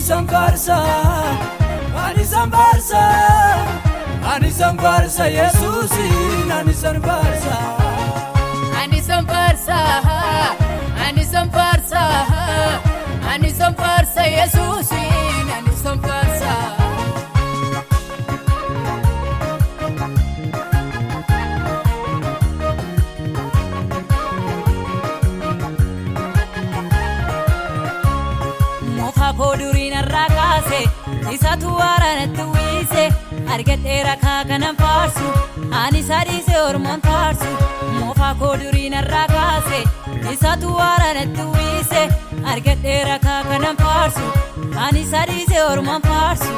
samfarsa, ani samfarsa, ani samfarsa Yesusin, ani samfarsa, ani samfarsa, ani samfarsa, ani samfarsa Yesusin, ani samfarsa. Kodurina rakase isatu waranatu wise argatera kakanan farsu ani sadise ormon farsu mofa kodurina rakase isatu waranatu wise argatera kakanan farsu ani sadise ormon farsu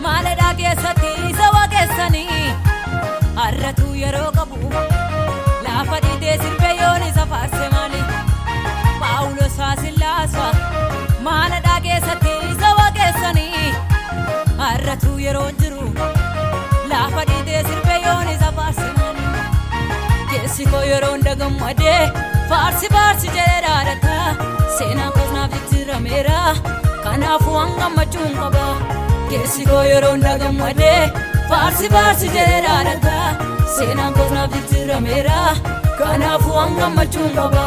Mala dhageettii sawa keessanii har'atu yeroo qabu lafa dhiitee sirbee yoon isa faarse maali Paawulos Sillaasa mala dhageettii sawa keessanii har'atu yeroo jiru lafa dhiitee sirbee yoon isa faarse maali keessi koo yeroo ndagammadee faarsi jedhee dhaadhata seenaan koosnaaf jijjiirameera kanaafu hangammachuun qaba. Keessi koo yeroo ndagammadee faarsi jedhee dhaadhata seenaan koosnaaf jijjiirameera kanaafu hangammachuun qaba.